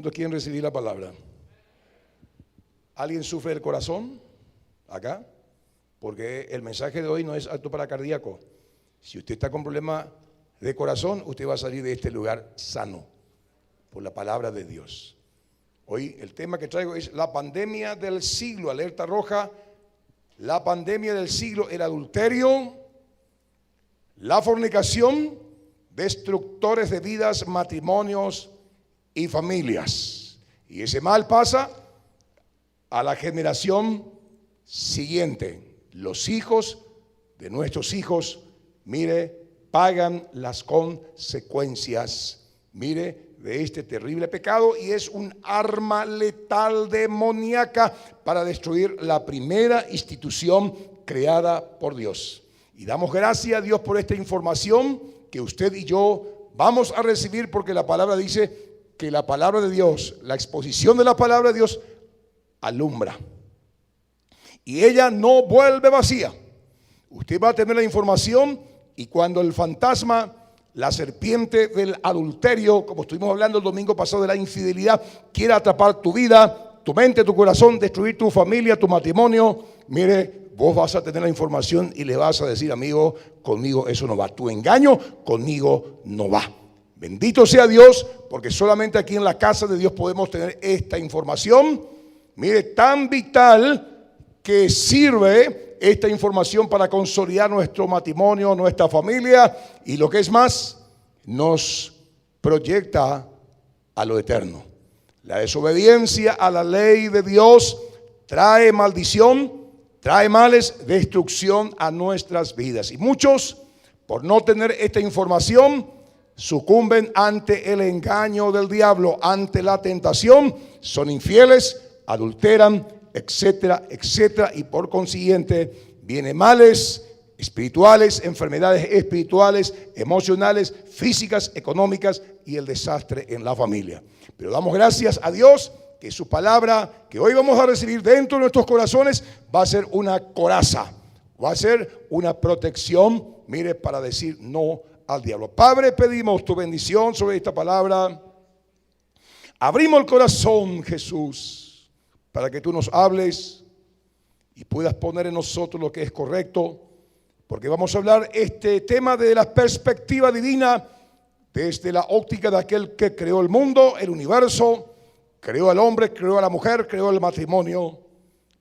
¿Cuántos quieren recibir la palabra? ¿Alguien sufre del corazón? Acá. Porque el mensaje de hoy no es apto para cardíaco. Si usted está con problema de corazón, usted va a salir de este lugar sano por la palabra de Dios. Hoy el tema que traigo es la pandemia del siglo, alerta roja. La pandemia del siglo, el adulterio, la fornicación, destructores de vidas, matrimonios y familias. Y ese mal pasa a la generación siguiente. Los hijos de nuestros hijos, mire, pagan las consecuencias, mire, de este terrible pecado, y es un arma letal demoníaca para destruir la primera institución creada por Dios. Y damos gracias a Dios por esta información que usted y yo vamos a recibir, porque la palabra dice que la palabra de Dios, la exposición de la palabra de Dios alumbra. Y ella no vuelve vacía. Usted va a tener la información, y cuando el fantasma, la serpiente del adulterio, como estuvimos hablando el domingo pasado de la infidelidad, quiere atrapar tu vida, tu mente, tu corazón, destruir tu familia, tu matrimonio, mire, vos vas a tener la información y le vas a decir: amigo, conmigo eso no va. Tu engaño conmigo no va. Bendito sea Dios, porque solamente aquí en la casa de Dios podemos tener esta información, mire, tan vital, que sirve esta información para consolidar nuestro matrimonio, nuestra familia, y lo que es más, nos proyecta a lo eterno. La desobediencia a la ley de Dios trae maldición, trae males, destrucción a nuestras vidas. Y muchos, por no tener esta información, sucumben ante el engaño del diablo, ante la tentación, son infieles, adulteran, etcétera, etcétera, y por consiguiente vienen males espirituales, enfermedades espirituales, emocionales, físicas, económicas, y el desastre en la familia. Pero damos gracias a Dios que su palabra que hoy vamos a recibir dentro de nuestros corazones va a ser una coraza, va a ser una protección, mire, para decir no al diablo. Padre, pedimos tu bendición sobre esta palabra. Abrimos el corazón, Jesús, para que tú nos hables y puedas poner en nosotros lo que es correcto, porque vamos a hablar este tema de la perspectiva divina desde la óptica de aquel que creó el mundo, el universo, creó al hombre, creó a la mujer, creó el matrimonio,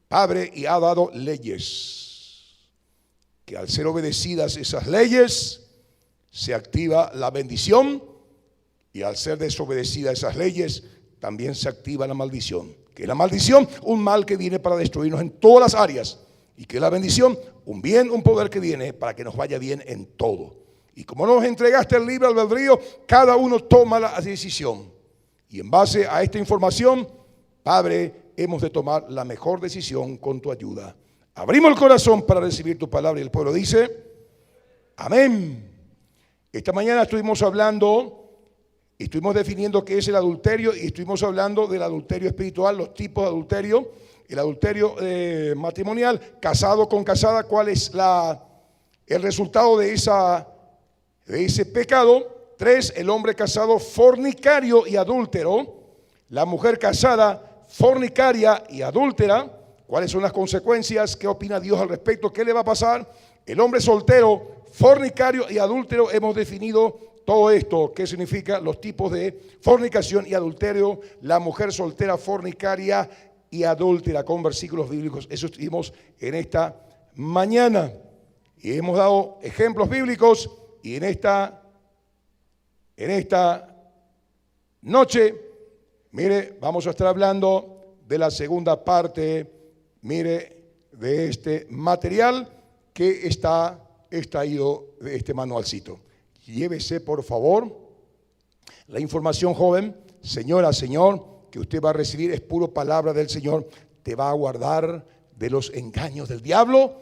Padre, y ha dado leyes, que al ser obedecidas esas leyes se activa la bendición, y al ser desobedecidas esas leyes también se activa la maldición. Que la maldición, un mal que viene para destruirnos en todas las áreas, y que la bendición, un bien, un poder que viene para que nos vaya bien en todo. Y como nos entregaste el libre albedrío, cada uno toma la decisión, y en base a esta información, Padre, hemos de tomar la mejor decisión con tu ayuda. Abrimos el corazón para recibir tu palabra, y el pueblo dice amén. Esta mañana estuvimos hablando, estuvimos definiendo qué es el adulterio, y estuvimos hablando del adulterio espiritual, los tipos de adulterio, el adulterio matrimonial, casado con casada, cuál es el resultado de ese pecado. 3, el hombre casado fornicario y adúltero, la mujer casada fornicaria y adúltera, cuáles son las consecuencias, qué opina Dios al respecto, qué le va a pasar. El hombre soltero, fornicario y adúltero, hemos definido todo esto, qué significa los tipos de fornicación y adulterio, la mujer soltera, fornicaria y adúltera, con versículos bíblicos. Eso estuvimos en esta mañana, y hemos dado ejemplos bíblicos, y en esta noche, mire, vamos a estar hablando de la segunda parte, mire, de este material que está extraído de este manualcito. Llévese, por favor, la información, joven, señora, señor, que usted va a recibir es puro palabra del Señor. Te va a guardar de los engaños del diablo,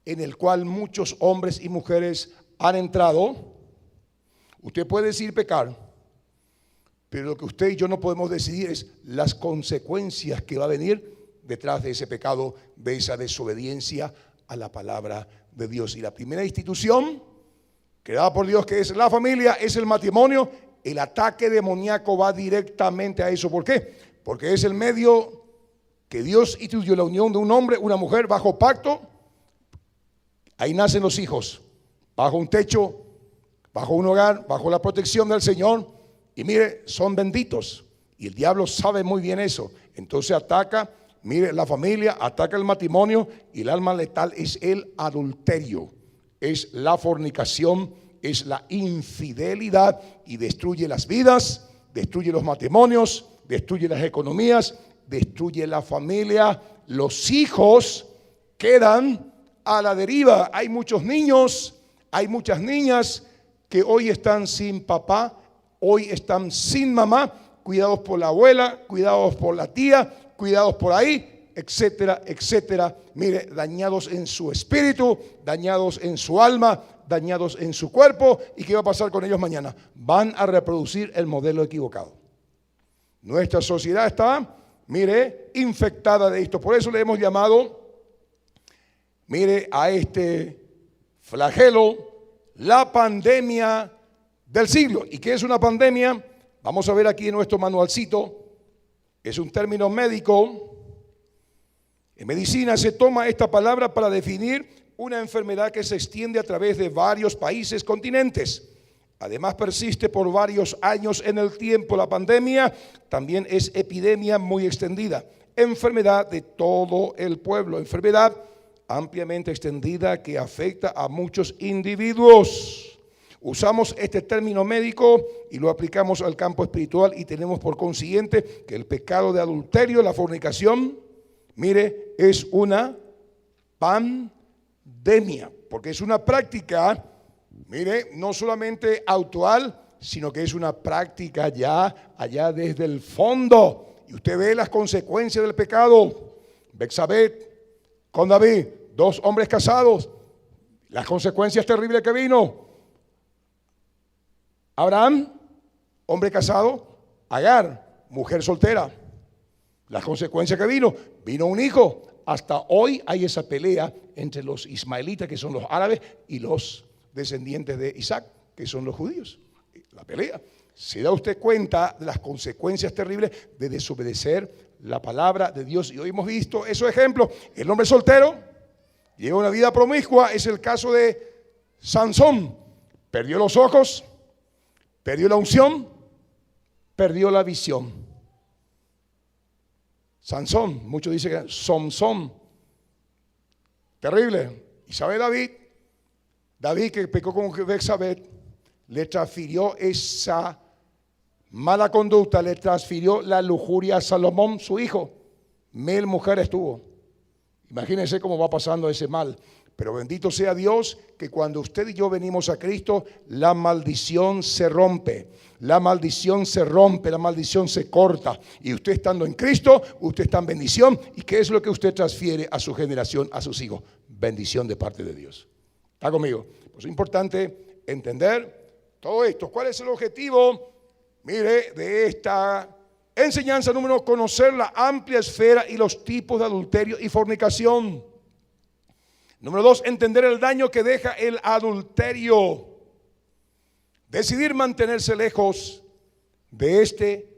en el cual muchos hombres y mujeres han entrado. Usted puede decidir pecar, pero lo que usted y yo no podemos decidir es las consecuencias que va a venir detrás de ese pecado, de esa desobediencia a la palabra de Dios. Y la primera institución creada por Dios, que es la familia, es el matrimonio, el ataque demoníaco va directamente a eso. ¿Por qué? Porque es el medio que Dios instituyó, la unión de un hombre, una mujer bajo pacto. Ahí nacen los hijos, bajo un techo, bajo un hogar, bajo la protección del Señor. Y mire, son benditos. Y el diablo sabe muy bien eso. Entonces ataca, mire, la familia, ataca el matrimonio. Y el arma letal es el adulterio, es la fornicación, es la infidelidad. Y destruye las vidas, destruye los matrimonios, destruye las economías, destruye la familia. Los hijos quedan a la deriva. Hay muchos niños, hay muchas niñas que hoy están sin papá, hoy están sin mamá, cuidados por la abuela, cuidados por la tía, cuidados por ahí, etcétera, etcétera. Mire, dañados en su espíritu, dañados en su alma, dañados en su cuerpo. ¿Y qué va a pasar con ellos mañana? Van a reproducir el modelo equivocado. Nuestra sociedad está, mire, infectada de esto. Por eso le hemos llamado, mire, a este flagelo la pandemia del siglo. ¿Y qué es una pandemia? Vamos a ver aquí en nuestro manualcito. Es un término médico. En medicina se toma esta palabra para definir una enfermedad que se extiende a través de varios países, continentes. Además persiste por varios años en el tiempo. La pandemia también es epidemia muy extendida. Enfermedad de todo el pueblo. Enfermedad ampliamente extendida que afecta a muchos individuos. Usamos este término médico y lo aplicamos al campo espiritual y tenemos por consiguiente que el pecado de adulterio, la fornicación, mire, es una pandemia, porque es una práctica, mire, no solamente actual, sino que es una práctica ya allá desde el fondo. Y usted ve las consecuencias del pecado. Betsabé con David, 2 hombres casados, las consecuencias terribles que vino. Abraham, hombre casado. Agar, mujer soltera. Las consecuencias que vino un hijo. Hasta hoy hay esa pelea entre los ismaelitas, que son los árabes, y los descendientes de Isaac, que son los judíos. La pelea. ¿Se da usted cuenta de las consecuencias terribles de desobedecer la palabra de Dios? Y hoy hemos visto esos ejemplos. El hombre soltero lleva una vida promiscua. Es el caso de Sansón. Perdió los ojos, perdió la unción, perdió la visión. Sansón, muchos dicen que Samson, terrible. Y sabe David que pecó con Betsabé, le transfirió esa mala conducta, le transfirió la lujuria a Salomón, su hijo. 1000 mujeres tuvo. Imagínense cómo va pasando ese mal. Pero bendito sea Dios que cuando usted y yo venimos a Cristo, la maldición se rompe. La maldición se rompe, la maldición se corta. Y usted estando en Cristo, usted está en bendición. ¿Y qué es lo que usted transfiere a su generación, a sus hijos? Bendición de parte de Dios. ¿Está conmigo? Pues es importante entender todo esto. ¿Cuál es el objetivo? Mire, de esta enseñanza número 1, conocer la amplia esfera y los tipos de adulterio y fornicación. Número 2, entender el daño que deja el adulterio. Decidir mantenerse lejos de este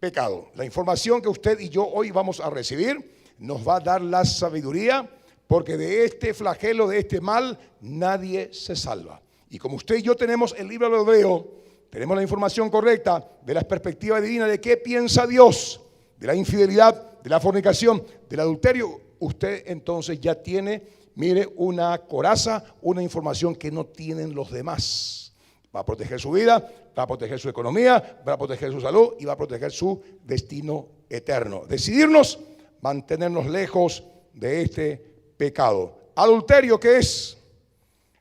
pecado. La información que usted y yo hoy vamos a recibir nos va a dar la sabiduría, porque de este flagelo, de este mal, nadie se salva. Y como usted y yo tenemos el libro de Hebreo, tenemos la información correcta de la perspectiva divina de qué piensa Dios, de la infidelidad, de la fornicación, del adulterio, usted entonces ya tiene, mire, una coraza, una información que no tienen los demás. Va a proteger su vida, va a proteger su economía, va a proteger su salud y va a proteger su destino eterno. Decidirnos, mantenernos lejos de este pecado. Adulterio, ¿qué es?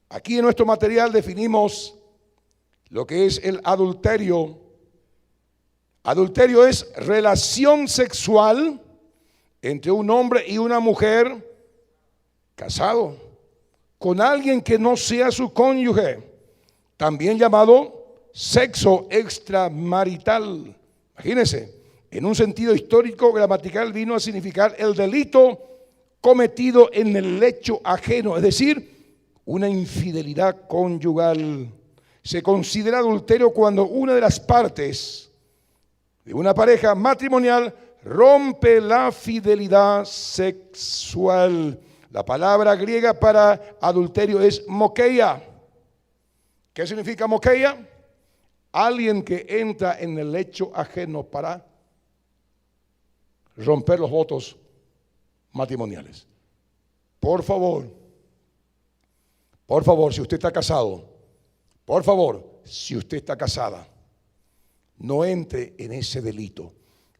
Aquí en nuestro material definimos lo que es el adulterio. Adulterio es relación sexual entre un hombre y una mujer casado con alguien que no sea su cónyuge, también llamado sexo extramarital. Imagínense, en un sentido histórico gramatical vino a significar el delito cometido en el lecho ajeno, es decir, una infidelidad conyugal. Se considera adulterio cuando una de las partes de una pareja matrimonial rompe la fidelidad sexual. La palabra griega para adulterio es mokeia. ¿Qué significa mokeia? Alguien que entra en el lecho ajeno para romper los votos matrimoniales. Por favor, si usted está casado, por favor, si usted está casada, no entre en ese delito.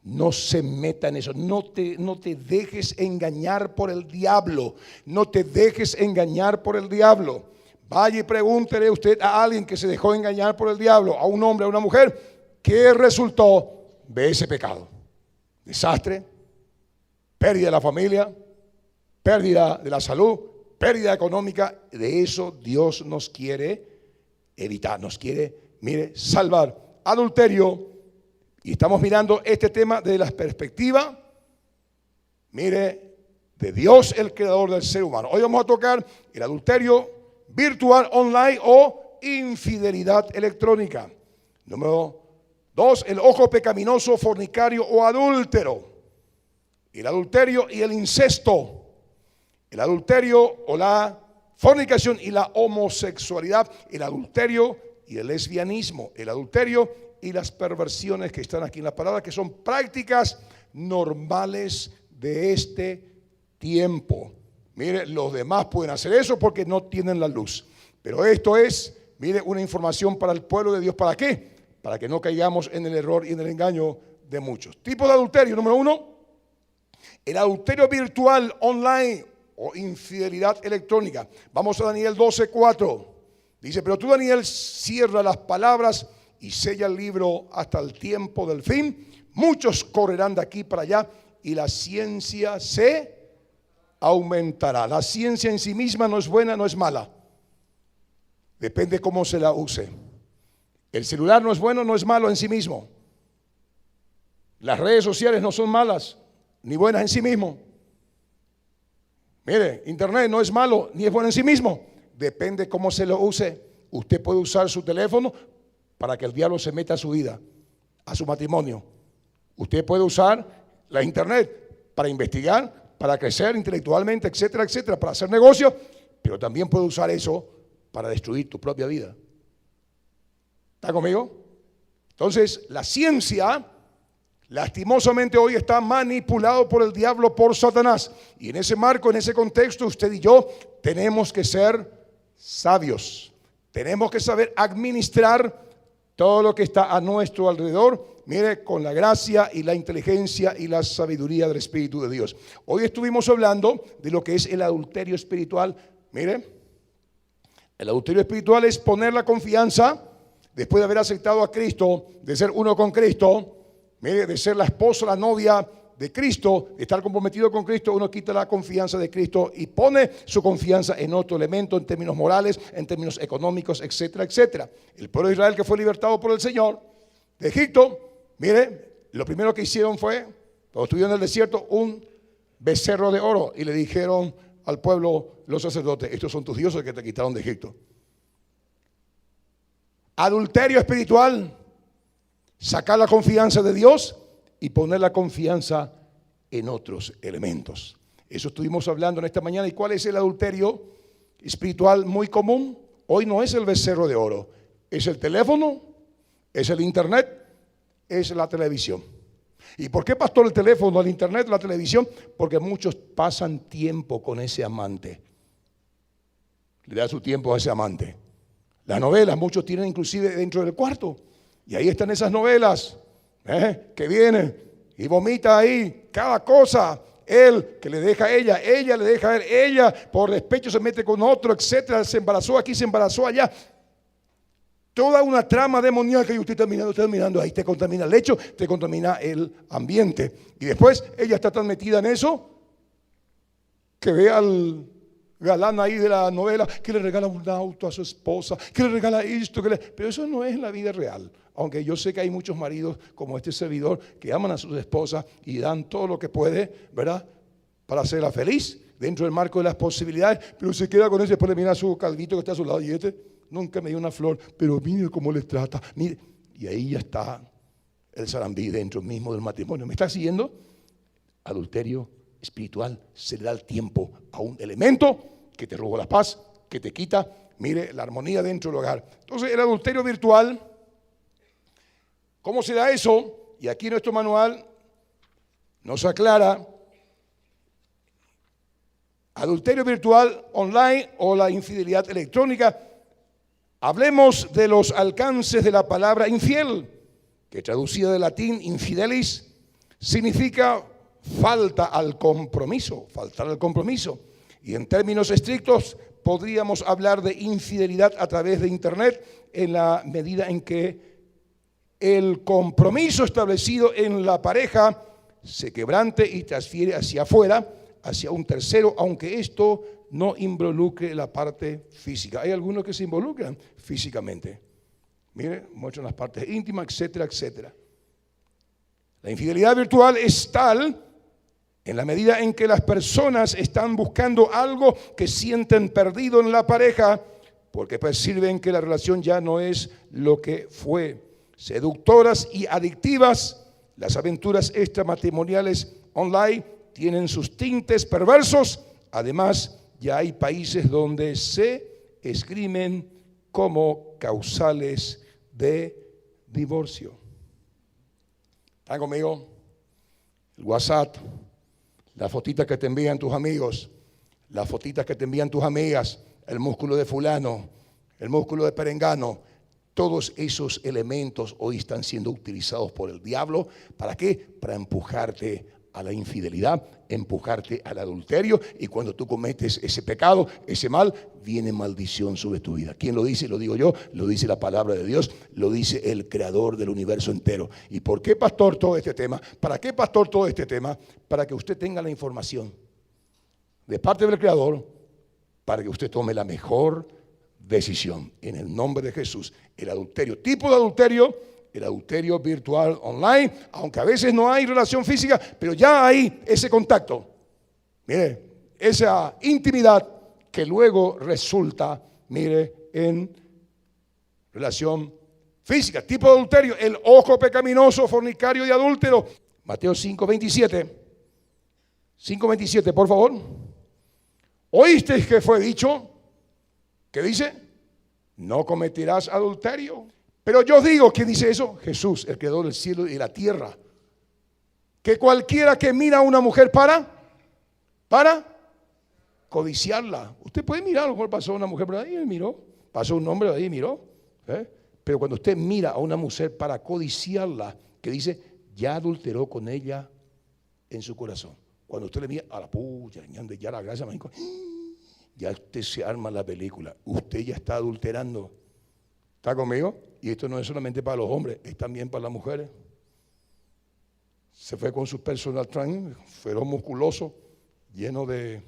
No se meta en eso. No te dejes engañar por el diablo. No te dejes engañar por el diablo. Vaya y pregúntele usted a alguien que se dejó engañar por el diablo, a un hombre, a una mujer, ¿qué resultó de ese pecado? Desastre, pérdida de la familia, pérdida de la salud, pérdida económica. De eso Dios nos quiere evitar, nos quiere, salvar. Adulterio, y estamos mirando este tema de la perspectiva, de Dios, el creador del ser humano. Hoy vamos a tocar el adulterio virtual, online o infidelidad electrónica. Número 2, el ojo pecaminoso, fornicario o adúltero. El adulterio y el incesto. El adulterio o la fornicación y la homosexualidad. El adulterio y el lesbianismo. El adulterio y las perversiones que están aquí en la palabra, que son prácticas normales de este tiempo. Los demás pueden hacer eso porque no tienen la luz. Pero esto es, una información para el pueblo de Dios. ¿Para qué? Para que no caigamos en el error y en el engaño de muchos. Tipo de adulterio, número 1, el adulterio virtual, online o infidelidad electrónica. Vamos a Daniel 12:4. Dice, pero tú, Daniel, cierra las palabras y sella el libro hasta el tiempo del fin. Muchos correrán de aquí para allá y la ciencia se aumentará. La ciencia en sí misma no es buena, no es mala. Depende cómo se la use. El celular no es bueno, no es malo en sí mismo. Las redes sociales no son malas ni buenas en sí mismo. Internet no es malo ni es bueno en sí mismo. Depende cómo se lo use. Usted puede usar su teléfono para que el diablo se meta a su vida, a su matrimonio. Usted puede usar la internet para investigar, para crecer intelectualmente, etcétera, etcétera, para hacer negocios, pero también puede usar eso para destruir tu propia vida. ¿Está conmigo? Entonces, la ciencia, lastimosamente hoy está manipulado por el diablo, por Satanás. Y en ese marco, en ese contexto, usted y yo tenemos que ser sabios. Tenemos que saber administrar todo lo que está a nuestro alrededor, con la gracia y la inteligencia y la sabiduría del Espíritu de Dios. Hoy estuvimos hablando de lo que es el adulterio espiritual. El adulterio espiritual es poner la confianza, después de haber aceptado a Cristo, de ser uno con Cristo, de ser la esposa, la novia de Cristo, de estar comprometido con Cristo. Uno quita la confianza de Cristo y pone su confianza en otro elemento, en términos morales, en términos económicos, etcétera, etcétera. El pueblo de Israel, que fue libertado por el Señor de Egipto, lo primero que hicieron fue, cuando estuvieron en el desierto, un becerro de oro, y le dijeron al pueblo, los sacerdotes, estos son tus dioses que te quitaron de Egipto. Adulterio espiritual, sacar la confianza de Dios y poner la confianza en otros elementos. Eso estuvimos hablando en esta mañana. ¿Y cuál es el adulterio espiritual muy común? Hoy no es el becerro de oro, es el teléfono, es el internet, es la televisión. ¿Y por qué, pastor, el teléfono, el internet, la televisión? Porque muchos pasan tiempo con ese amante. Le da su tiempo a ese amante. Las novelas, muchos tienen inclusive dentro del cuarto. Y ahí están esas novelas que vienen y vomita ahí cada cosa. Él que le deja a ella le deja a él, ella por despecho se mete con otro, etcétera. Se embarazó aquí, se embarazó allá. Toda una trama demoníaca, y usted está mirando ahí, te contamina el lecho, te contamina el ambiente. Y después ella está tan metida en eso que ve al galán ahí de la novela que le regala un auto a su esposa, que le regala esto, pero eso no es la vida real. Aunque yo sé que hay muchos maridos como este servidor que aman a sus esposas y dan todo lo que puede, ¿verdad?, para hacerla feliz dentro del marco de las posibilidades, pero se queda con ese, después le mira a su calvito que está a su lado y nunca me dio una flor, pero mire cómo le trata, mire. Y ahí ya está el sarambí dentro mismo del matrimonio. ¿Me está siguiendo? Adulterio espiritual. Se le da el tiempo a un elemento que te roba la paz, que te quita, mire, la armonía dentro del hogar. Entonces, el adulterio virtual, ¿cómo se da eso? Y aquí nuestro manual nos aclara: adulterio virtual online o la infidelidad electrónica. Hablemos de los alcances de la palabra infiel, que traducida del latín infidelis significa falta al compromiso, faltar al compromiso. Y en términos estrictos podríamos hablar de infidelidad a través de internet en la medida en que el compromiso establecido en la pareja se quebrante y transfiere hacia afuera, hacia un tercero, aunque esto no involucre la parte física. Hay algunos que se involucran físicamente. Mire, muestran las partes íntimas, etcétera, etcétera. La infidelidad virtual es tal en la medida en que las personas están buscando algo que sienten perdido en la pareja porque perciben que la relación ya no es lo que fue. Seductoras y adictivas, las aventuras extramatrimoniales online tienen sus tintes perversos. Además, ya hay países donde se esgrimen como causales de divorcio. ¿Están conmigo? El WhatsApp, las fotitas que te envían tus amigos, las fotitas que te envían tus amigas, el músculo de fulano, el músculo de perengano, todos esos elementos hoy están siendo utilizados por el diablo. ¿Para qué? Para empujarte a la infidelidad, empujarte al adulterio, y cuando tú cometes ese pecado, ese mal, viene maldición sobre tu vida. ¿Quién lo dice? Lo digo yo, lo dice la palabra de Dios, lo dice el creador del universo entero. ¿Y por qué, pastor, todo este tema? ¿Para qué, pastor, todo este tema? Para que usted tenga la información de parte del creador, para que usted tome la mejor decisión. En el nombre de Jesús, el adulterio, tipo de adulterio, el adulterio virtual online, aunque a veces no hay relación física, pero ya hay ese contacto. Mire, esa intimidad que luego resulta, mire, en relación física. Tipo de adulterio, el ojo pecaminoso, fornicario y adúltero. Mateo 5:27. 5:27, por favor. ¿Oíste que fue dicho? ¿Qué dice? No cometerás adulterio. Pero yo digo, ¿quién dice eso? Jesús, el creador del cielo y la tierra. Que cualquiera que mira a una mujer para codiciarla. Usted puede mirar, a lo mejor pasó una mujer por ahí y miró, pasó un hombre ahí y miró. Pero cuando usted mira a una mujer para codiciarla, que dice, ya adulteró con ella en su corazón. Cuando usted le mira a la puya, ya la gracia, ya usted se arma la película. Usted ya está adulterando. ¿Está conmigo? Y esto no es solamente para los hombres, es también para las mujeres. Se fue con su personal trainer, fueron musculoso, lleno de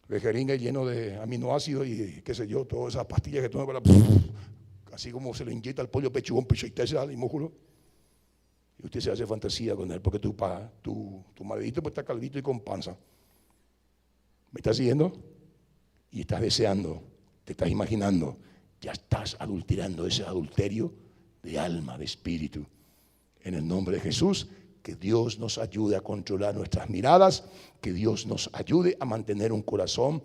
jeringa, lleno de aminoácidos y qué sé yo, todas esas pastillas que toma para así como se le inyecta al pollo pechugón, pechoitesa y músculo. Y usted se hace fantasía con él porque tu maridito pues está calvito y con panza. ¿Me estás siguiendo? Y estás deseando, te estás imaginando. Ya estás adulterando, ese adulterio de alma, de espíritu. En el nombre de Jesús, que Dios nos ayude a controlar nuestras miradas, que Dios nos ayude a mantener un corazón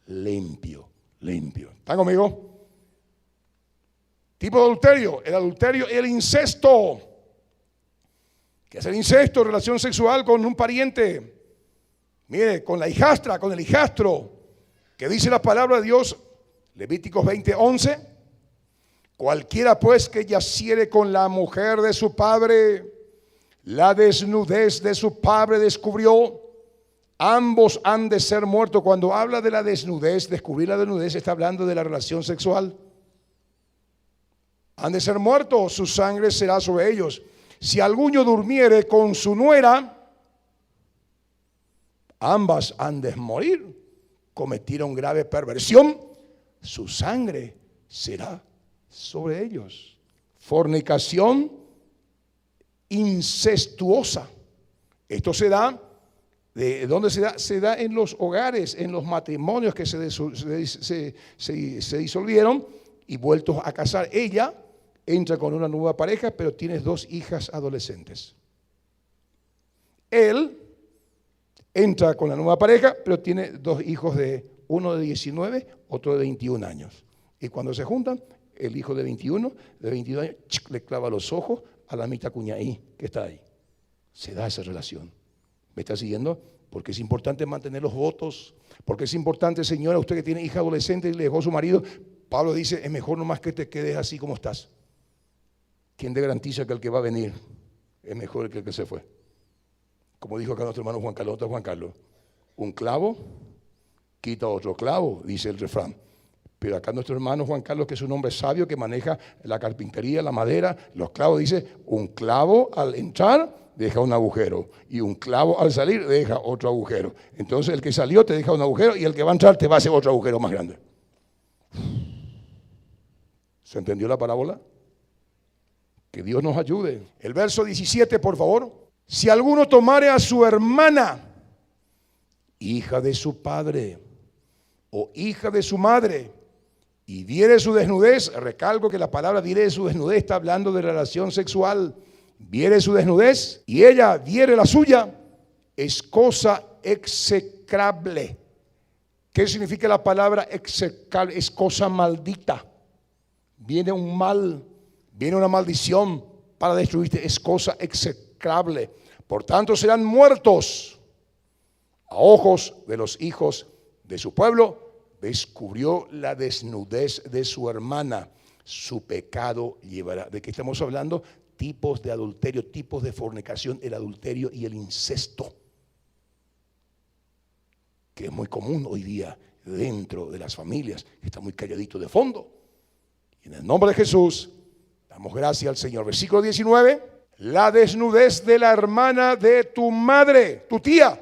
limpio, limpio. ¿Están conmigo? Tipo de adulterio, el incesto. ¿Qué es el incesto? Relación sexual con un pariente. Mire, con la hijastra, con el hijastro. ¿Qué dice la palabra de Dios? Levíticos 20:11. Cualquiera pues que yaciere con la mujer de su padre, la desnudez de su padre descubrió, ambos han de ser muertos. Cuando habla de la desnudez, descubrir la desnudez, está hablando de la relación sexual. Han de ser muertos, su sangre será sobre ellos. Si alguno durmiere con su nuera, ambas han de morir. Cometieron grave perversión, su sangre será sobre ellos. Fornicación incestuosa. Esto se da, ¿de dónde se da? Se da en los hogares, en los matrimonios que se disolvieron, y vueltos a casar. Ella entra con una nueva pareja, pero tiene 2 hijas adolescentes. Él entra con la nueva pareja, pero tiene 2 hijos, uno de 19, otro de 21 años. Y cuando se juntan, el hijo de 21, de 22 años, le clava los ojos a la mitad cuñaí que está ahí. Se da esa relación. ¿Me está siguiendo? Porque es importante mantener los votos. Porque es importante, señora, usted que tiene hija adolescente y le dejó a su marido, Pablo dice, es mejor nomás que te quedes así como estás. ¿Quién te garantiza que el que va a venir es mejor que el que se fue? Como dijo acá nuestro hermano Juan Carlos, un clavo quita otro clavo, dice el refrán. Pero acá nuestro hermano Juan Carlos, que es un hombre sabio que maneja la carpintería, la madera, los clavos, dice, un clavo al entrar deja un agujero y un clavo al salir deja otro agujero. Entonces el que salió te deja un agujero y el que va a entrar te va a hacer otro agujero más grande. ¿Se entendió la parábola? Que Dios nos ayude. El verso 17, por favor. Si alguno tomare a su hermana, hija de su padre o hija de su madre, y viere su desnudez, recalco que la palabra viere su desnudez está hablando de relación sexual, viere su desnudez y ella viere la suya, es cosa execrable. ¿Qué significa la palabra execrable? Es cosa maldita. Viene un mal, viene una maldición para destruirte, es cosa execrable. Por tanto serán muertos a ojos de los hijos de su pueblo. Descubrió la desnudez de su hermana, su pecado llevará. ¿De qué estamos hablando? Tipos de adulterio, tipos de fornicación, el adulterio y el incesto, que es muy común hoy día dentro de las familias, está muy calladito de fondo. Y en el nombre de Jesús, damos gracias al Señor. Versículo 19, la desnudez de la hermana de tu madre, tu tía,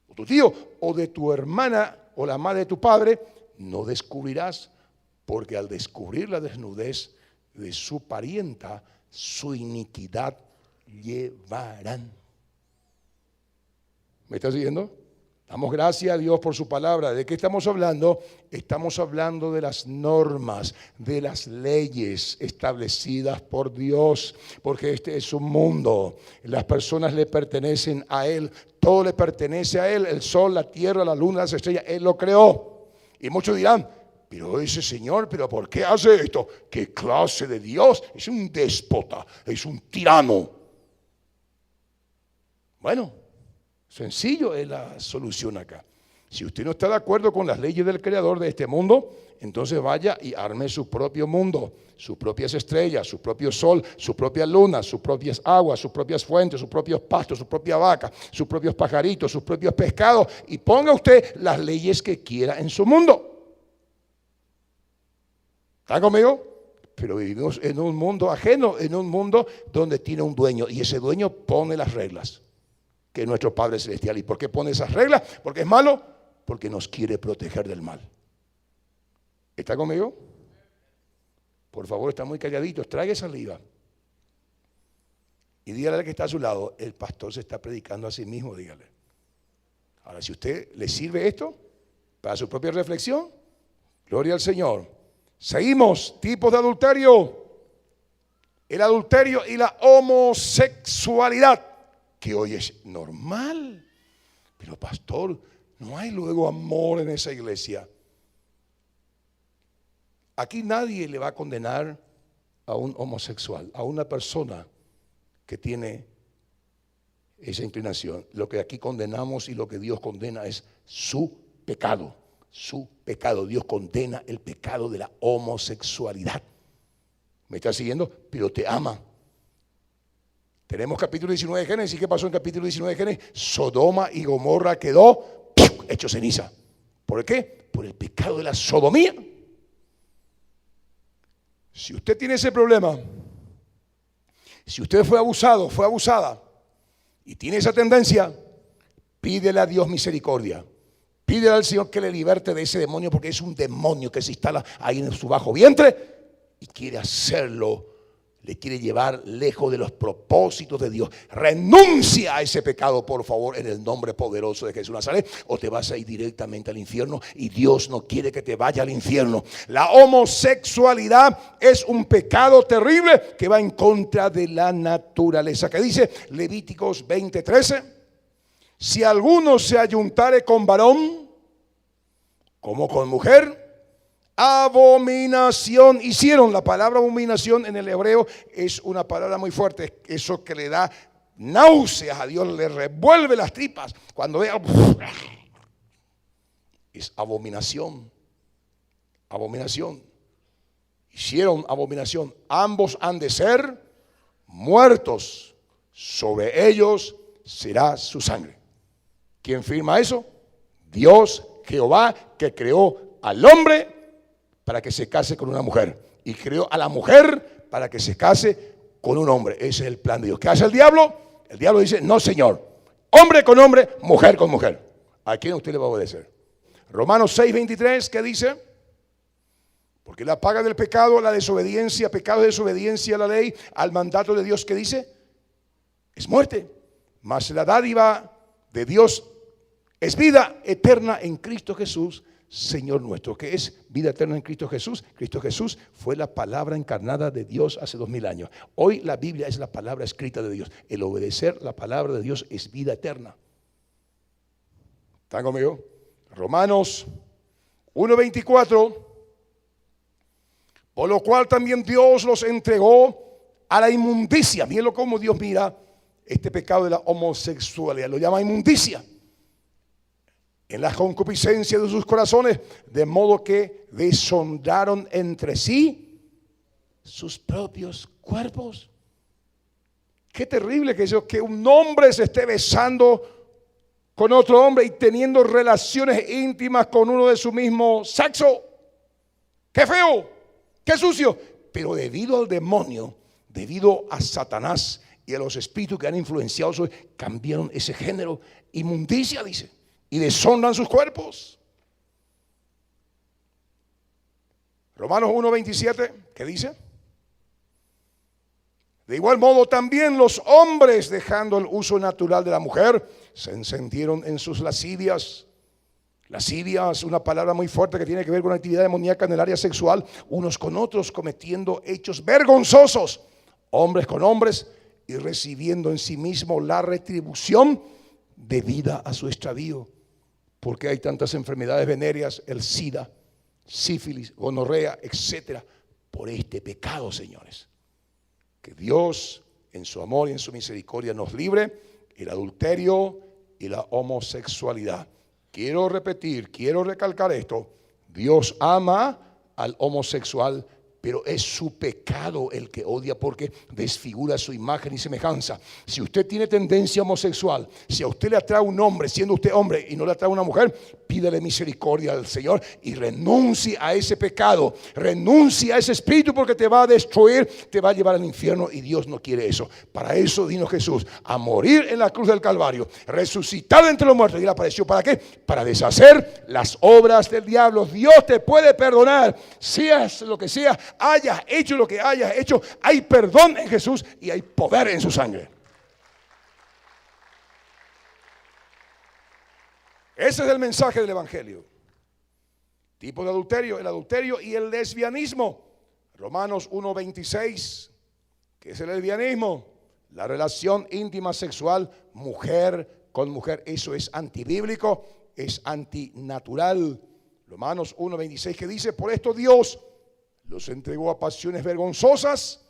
o tu tío, o de tu hermana, o la madre de tu padre, no descubrirás, porque al descubrir la desnudez de su parienta, su iniquidad llevarán. ¿Me estás siguiendo? Damos gracias a Dios por su palabra. ¿De qué estamos hablando? Estamos hablando de las normas, de las leyes establecidas por Dios, porque este es un mundo. Las personas le pertenecen a Él, todo le pertenece a Él, el sol, la tierra, la luna, las estrellas, Él lo creó. Y muchos dirán, pero ese Señor, ¿pero por qué hace esto? ¿Qué clase de Dios? Es un déspota, es un tirano. Bueno, sencillo es la solución acá. Si usted no está de acuerdo con las leyes del creador de este mundo, entonces vaya y arme su propio mundo, sus propias estrellas, su propio sol, su propia luna, sus propias aguas, sus propias fuentes, sus propios pastos, su propia vaca, sus propios pajaritos, sus propios pescados, y ponga usted las leyes que quiera en su mundo. ¿Está conmigo? Pero vivimos en un mundo ajeno, en un mundo donde tiene un dueño, y ese dueño pone las reglas, que es nuestro Padre Celestial. ¿Y por qué pone esas reglas? ¿Porque es malo? Porque nos quiere proteger del mal. ¿Está conmigo? Por favor, está muy calladitos, traiga saliva. Y dígale al que está a su lado, el pastor se está predicando a sí mismo, dígale. Ahora, si usted le sirve esto para su propia reflexión, gloria al Señor. Seguimos, tipos de adulterio. El adulterio y la homosexualidad, que hoy es normal. Pero pastor, no hay luego amor en esa iglesia. Aquí nadie le va a condenar a un homosexual, a una persona que tiene esa inclinación. Lo que aquí condenamos y lo que Dios condena es su pecado. Su pecado. Dios condena el pecado de la homosexualidad. ¿Me está siguiendo? Pero te ama. Tenemos capítulo 19 de Génesis. ¿Qué pasó en capítulo 19 de Génesis? Sodoma y Gomorra quedó hecho ceniza. ¿Por qué? Por el pecado de la sodomía. Si usted tiene ese problema, si usted fue abusado, fue abusada y tiene esa tendencia, pídele a Dios misericordia. Pídele al Señor que le liberte de ese demonio, porque es un demonio que se instala ahí en su bajo vientre y quiere hacerlo le quiere llevar lejos de los propósitos de Dios. Renuncia a ese pecado, por favor, en el nombre poderoso de Jesús Nazaret, o te vas a ir directamente al infierno, y Dios no quiere que te vaya al infierno. La homosexualidad es un pecado terrible que va en contra de la naturaleza. Que dice Levíticos 20:13: si alguno se ayuntare con varón como con mujer, abominación hicieron. La palabra abominación en el hebreo es una palabra muy fuerte. Eso que le da náuseas a Dios, le revuelve las tripas. Cuando vea, es abominación. Abominación. Hicieron abominación. Ambos han de ser muertos. Sobre ellos será su sangre. ¿Quién firma eso? Dios, Jehová, que creó al hombre para que se case con una mujer, y creó a la mujer para que se case con un hombre. Ese es el plan de Dios. ¿Qué hace el diablo? El diablo dice: no, señor, hombre con hombre, mujer con mujer. ¿A quién usted le va a obedecer? Romanos 6:23, ¿qué dice? Porque la paga del pecado, la desobediencia, pecado de desobediencia a la ley, al mandato de Dios, ¿qué dice? Es muerte. Mas la dádiva de Dios es vida eterna en Cristo Jesús, Señor nuestro. ¿Qué es vida eterna en Cristo Jesús? Cristo Jesús fue la palabra encarnada de Dios hace 2000 años. Hoy la Biblia es la palabra escrita de Dios. El obedecer la palabra de Dios es vida eterna. ¿Están conmigo? Romanos 1:24: por lo cual también Dios los entregó a la inmundicia. Mírenlo cómo Dios mira este pecado de la homosexualidad. Lo llama inmundicia. En la concupiscencia de sus corazones, de modo que deshonraron entre sí sus propios cuerpos. Qué terrible que eso, que un hombre se esté besando con otro hombre y teniendo relaciones íntimas con uno de su mismo sexo. Qué feo, qué sucio. Pero debido al demonio, debido a Satanás y a los espíritus que han influenciado, cambiaron ese género. Inmundicia, dice. Y deshonran sus cuerpos. Romanos 1:27, ¿qué dice? De igual modo también los hombres, dejando el uso natural de la mujer, se encendieron en sus lascivias. Lascivia es una palabra muy fuerte que tiene que ver con actividad demoníaca en el área sexual, unos con otros, cometiendo hechos vergonzosos, hombres con hombres, y recibiendo en sí mismo la retribución debida a su extravío. Porque hay tantas enfermedades venéreas, el SIDA, sífilis, gonorrea, etcétera, por este pecado, señores. Que Dios, en su amor y en su misericordia, nos libre el adulterio y la homosexualidad. Quiero repetir, quiero recalcar esto: Dios ama al homosexual, pero es su pecado el que odia, porque desfigura su imagen y semejanza. Si usted tiene tendencia homosexual, si a usted le atrae un hombre, siendo usted hombre, y no le atrae una mujer, pídele misericordia al Señor y renuncie a ese pecado, renuncie a ese espíritu, porque te va a destruir, te va a llevar al infierno, y Dios no quiere eso. Para eso vino Jesús, a morir en la cruz del Calvario, resucitar entre los muertos. Y Él apareció, ¿para qué? Para deshacer las obras del diablo. Dios te puede perdonar, seas lo que sea, hayas hecho lo que hayas hecho. Hay perdón en Jesús y hay poder en su sangre. Ese es el mensaje del evangelio. Tipo de adulterio: el adulterio y el lesbianismo. Romanos 1:26, ¿qué es el lesbianismo? La relación íntima sexual mujer con mujer. Eso es antibíblico, es antinatural. Romanos 1:26, que dice: por esto Dios los entregó a pasiones vergonzosas,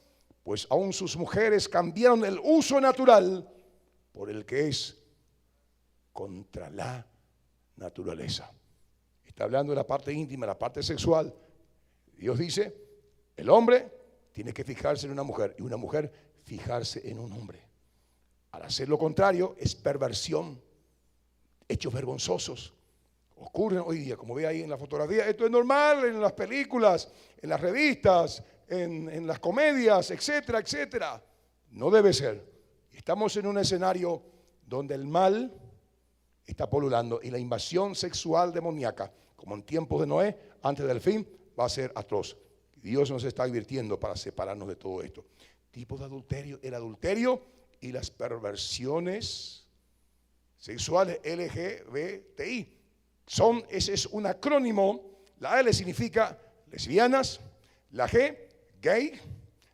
pues aún sus mujeres cambiaron el uso natural por el que es contra la naturaleza. Está hablando de la parte íntima, la parte sexual. Dios dice: el hombre tiene que fijarse en una mujer, y una mujer fijarse en un hombre. Al hacer lo contrario es perversión, hechos vergonzosos. Ocurren hoy día, como ve ahí en la fotografía. Esto es normal en las películas, en las revistas, en las comedias, etcétera, etcétera. No debe ser. Estamos en un escenario donde el mal está polulando, y la invasión sexual demoníaca, como en tiempos de Noé, antes del fin, va a ser atroz. Dios nos está advirtiendo para separarnos de todo esto. tipos de adulterio. El adulterio y las perversiones sexuales LGBTI. Ese es un acrónimo. La L significa lesbianas, la G, gay,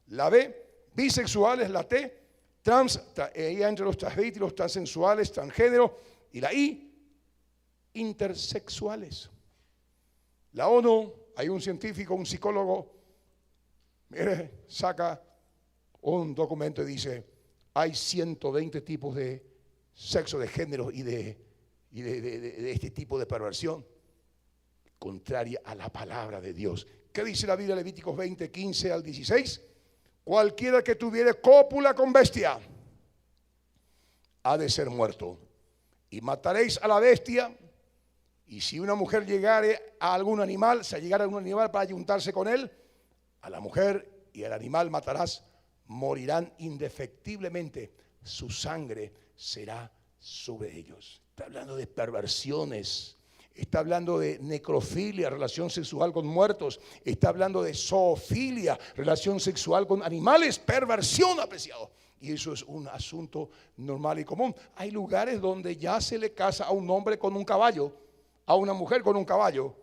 la B, bisexuales, la T, trans, entre los transvestis, los transensuales, transgénero, y la I, intersexuales. La ONU, hay un científico, un psicólogo, mire, saca un documento y dice, hay 120 tipos de sexo, de género y de este tipo de perversión, contraria a la palabra de Dios. ¿Qué dice la Biblia? Levíticos 20, 15 al 16. Cualquiera que tuviere cópula con bestia ha de ser muerto. Y mataréis a la bestia. Y si una mujer llegare a algún animal, llegara a algún animal para ayuntarse con él, a la mujer y al animal matarás, morirán indefectiblemente. Su sangre será sobre ellos. Está hablando de perversiones. Está hablando de necrofilia, relación sexual con muertos. Está hablando de zoofilia, relación sexual con animales, perversión, apreciado. Y eso es un asunto normal y común. Hay lugares donde ya se le casa a un hombre con un caballo, a una mujer con un caballo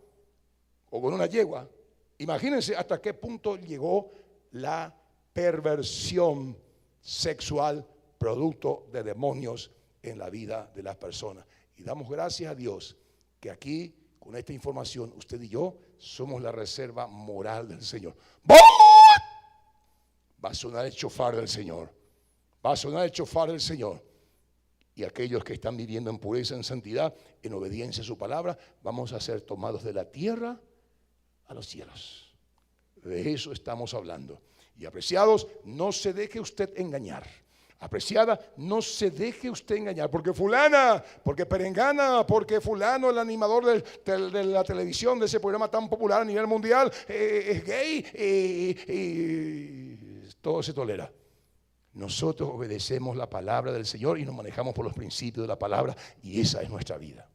o con una yegua. Imagínense hasta qué punto llegó la perversión sexual producto de demonios en la vida de las personas. Y damos gracias a Dios que aquí, con esta información, usted y yo somos la reserva moral del Señor. Va a sonar el shofar del Señor. Va a sonar el shofar del Señor. Y aquellos que están viviendo en pureza, en santidad, en obediencia a su palabra, vamos a ser tomados de la tierra a los cielos. De eso estamos hablando. Y apreciados, no se deje usted engañar. Apreciada, no se deje usted engañar, porque fulana, porque perengana, porque fulano, el animador de la televisión, de ese programa tan popular a nivel mundial, es gay y todo se tolera. Nosotros obedecemos la palabra del Señor y nos manejamos por los principios de la palabra, y esa es nuestra vida.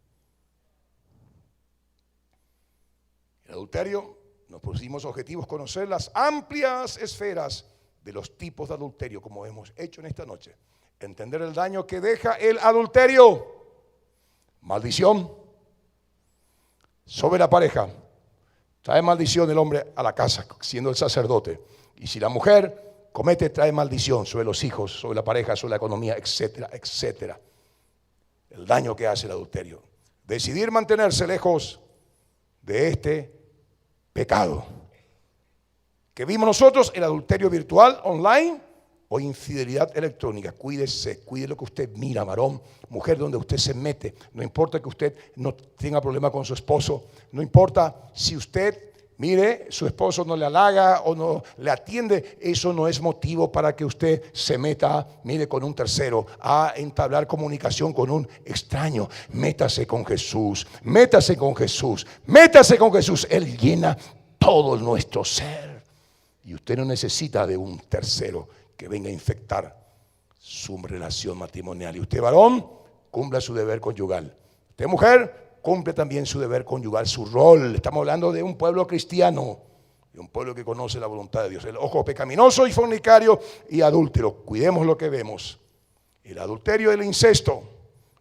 El adulterio, nos pusimos objetivos: conocer las amplias esferas de los tipos de adulterio, como hemos hecho en esta noche. Entender el daño que deja el adulterio. Maldición sobre la pareja. Trae maldición el hombre a la casa, siendo el sacerdote. Y si la mujer comete, trae maldición sobre los hijos, sobre la pareja, sobre la economía, etcétera, etcétera. El daño que hace el adulterio. Decidir mantenerse lejos de este pecado que vimos nosotros, el adulterio virtual, online, o infidelidad electrónica. Cuídese, cuide lo que usted mira, varón, mujer, donde usted se mete. No importa que usted no tenga problema con su esposo, no importa si usted, mire, su esposo no le halaga o no le atiende, eso no es motivo para que usted se meta, mire, con un tercero, a entablar comunicación con un extraño. Métase con Jesús, métase con Jesús, métase con Jesús. Él llena todo nuestro ser. Y usted no necesita de un tercero que venga a infectar su relación matrimonial. Y usted, varón, cumpla su deber conyugal. Usted, mujer, cumple también su deber conyugal, su rol. Estamos hablando de un pueblo cristiano, de un pueblo que conoce la voluntad de Dios. El ojo pecaminoso y fornicario y adúltero. Cuidemos lo que vemos. El adulterio y el incesto,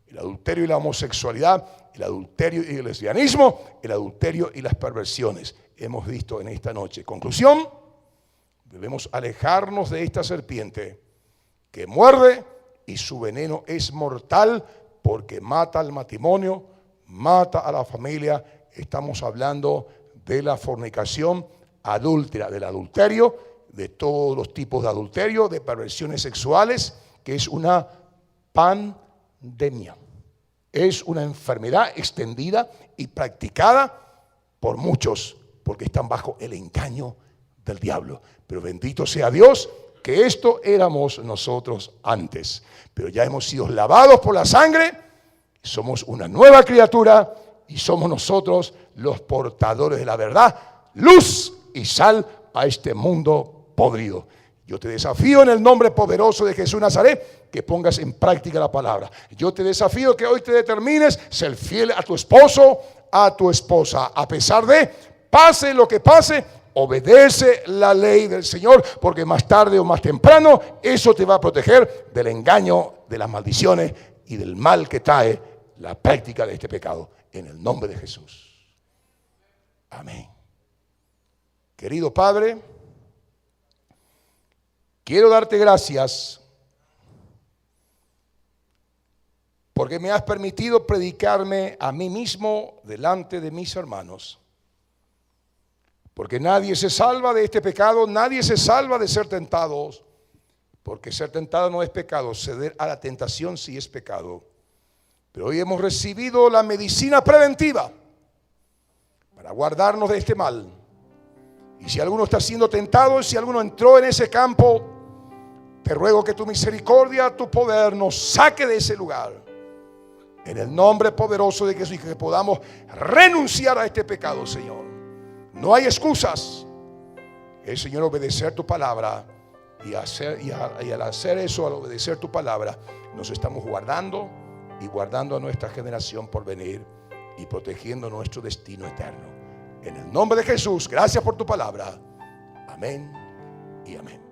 el adulterio y la homosexualidad, el adulterio y el lesbianismo, el adulterio y las perversiones. Hemos visto en esta noche. Conclusión: debemos alejarnos de esta serpiente que muerde y su veneno es mortal, porque mata al matrimonio, mata a la familia. Estamos hablando de la fornicación adúltera, del adulterio, de todos los tipos de adulterio, de perversiones sexuales, que es una pandemia. Es una enfermedad extendida y practicada por muchos, porque están bajo el engaño del diablo. Pero bendito sea Dios que esto éramos nosotros antes, pero ya hemos sido lavados por la sangre, somos una nueva criatura y somos nosotros los portadores de la verdad, luz y sal a este mundo podrido. Yo te desafío en el nombre poderoso de Jesús Nazaret que pongas en práctica la palabra. Yo te desafío que hoy te determines ser fiel a tu esposo, a tu esposa, a pesar de pase lo que pase. Obedece la ley del Señor, porque más tarde o más temprano eso te va a proteger del engaño, de las maldiciones y del mal que trae la práctica de este pecado. En el nombre de Jesús. Amén. Querido Padre, quiero darte gracias porque me has permitido predicarme a mí mismo delante de mis hermanos. Porque nadie se salva de este pecado, nadie se salva de ser tentados, porque ser tentado no es pecado, ceder a la tentación sí es pecado. Pero hoy hemos recibido la medicina preventiva para guardarnos de este mal. Y si alguno está siendo tentado, si alguno entró en ese campo, te ruego que tu misericordia, tu poder nos saque de ese lugar. En el nombre poderoso de Jesús, y que podamos renunciar a este pecado, Señor. No hay excusas. El Señor, obedecer tu palabra y al hacer eso, al obedecer tu palabra, nos estamos guardando y guardando a nuestra generación por venir y protegiendo nuestro destino eterno. En el nombre de Jesús, gracias por tu palabra. Amén y amén.